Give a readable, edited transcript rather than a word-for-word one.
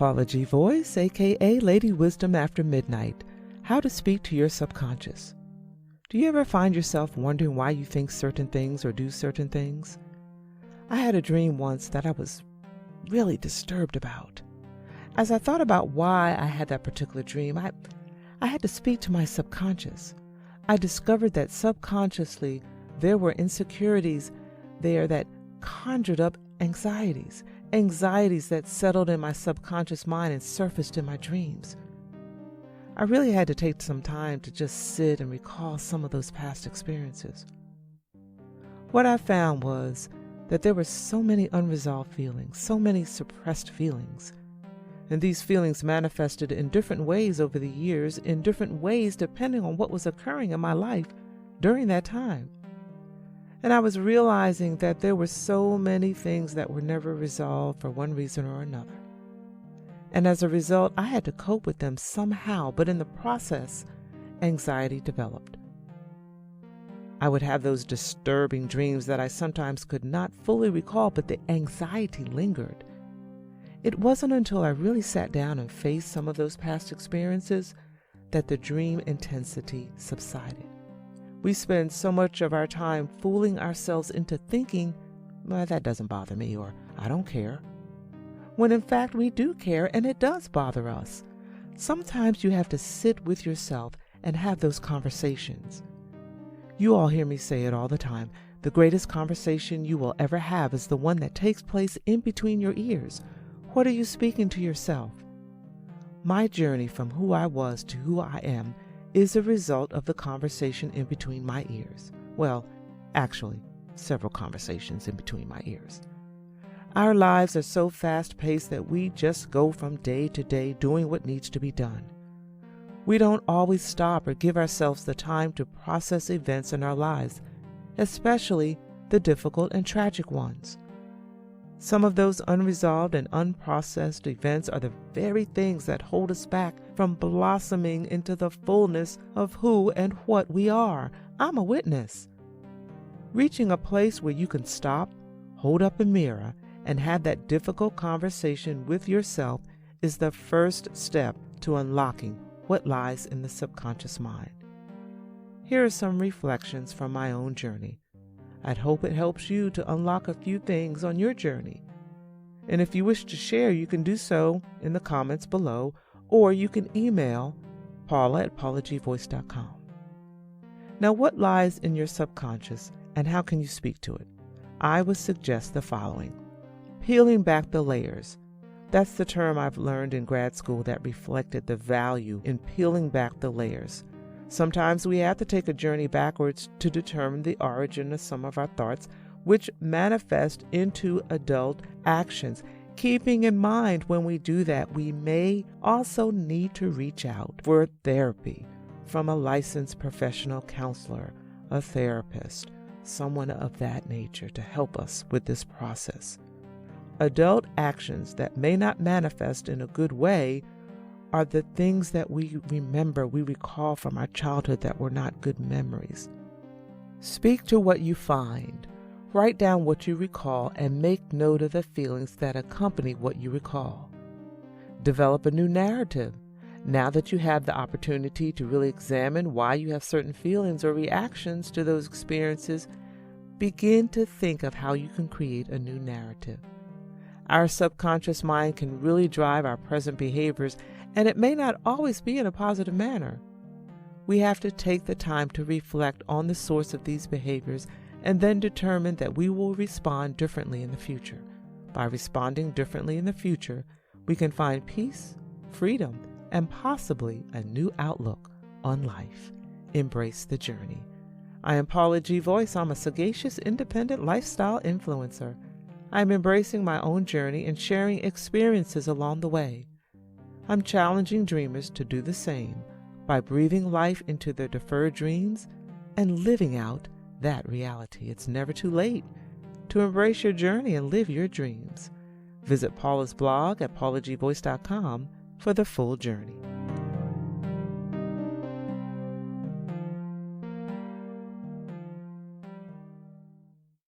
Paula G. Voice, aka Lady Wisdom After Midnight, how to speak to your subconscious. Do you ever find yourself wondering why you think certain things or do certain things? I had a dream once that I was really disturbed about. As I thought about why I had that particular dream, I had to speak to my subconscious. I discovered that subconsciously there were insecurities there that conjured up anxieties that settled in my subconscious mind and surfaced in my dreams. I really had to take some time to just sit and recall some of those past experiences. What I found was that there were so many unresolved feelings, so many suppressed feelings. And these feelings manifested in different ways over the years, in different ways depending on what was occurring in my life during that time. And I was realizing that there were so many things that were never resolved for one reason or another. And as a result, I had to cope with them somehow, but in the process, anxiety developed. I would have those disturbing dreams that I sometimes could not fully recall, but the anxiety lingered. It wasn't until I really sat down and faced some of those past experiences that the dream intensity subsided. We spend so much of our time fooling ourselves into thinking, well, that doesn't bother me, or I don't care. When in fact we do care and it does bother us. Sometimes you have to sit with yourself and have those conversations. You all hear me say it all the time. The greatest conversation you will ever have is the one that takes place in between your ears. What are you speaking to yourself? My journey from who I was to who I am is a result of the conversation in between my ears. Well, actually, several conversations in between my ears. Our lives are so fast-paced that we just go from day to day doing what needs to be done. We don't always stop or give ourselves the time to process events in our lives, especially the difficult and tragic ones. Some of those unresolved and unprocessed events are the very things that hold us back from blossoming into the fullness of who and what we are. I'm a witness. Reaching a place where you can stop, hold up a mirror, and have that difficult conversation with yourself is the first step to unlocking what lies in the subconscious mind. Here are some reflections from my own journey. I'd hope it helps you to unlock a few things on your journey. And if you wish to share, you can do so in the comments below, or you can email paula@paulagvoice.com. Now, what lies in your subconscious and how can you speak to it? I would suggest the following. Peeling back the layers. That's the term I've learned in grad school that reflected the value in peeling back the layers. Sometimes we have to take a journey backwards to determine the origin of some of our thoughts, which manifest into adult actions. Keeping in mind when we do that, we may also need to reach out for therapy from a licensed professional counselor, a therapist, someone of that nature to help us with this process. Adult actions that may not manifest in a good way are the things that we recall from our childhood that were not good memories. Speak to what you find. Write down what you recall and make note of the feelings that accompany what you recall. Develop a new narrative. Now that you have the opportunity to really examine why you have certain feelings or reactions to those experiences, begin to think of how you can create a new narrative. Our subconscious mind can really drive our present behaviors, and it may not always be in a positive manner. We have to take the time to reflect on the source of these behaviors and then determine that we will respond differently in the future. By responding differently in the future, we can find peace, freedom, and possibly a new outlook on life. Embrace the journey. I am Paula G. Voice. I'm a sagacious, independent lifestyle influencer. I'm embracing my own journey and sharing experiences along the way. I'm challenging dreamers to do the same by breathing life into their deferred dreams and living out that reality. It's never too late to embrace your journey and live your dreams. Visit Paula's blog at paulagvoice.com for the full journey.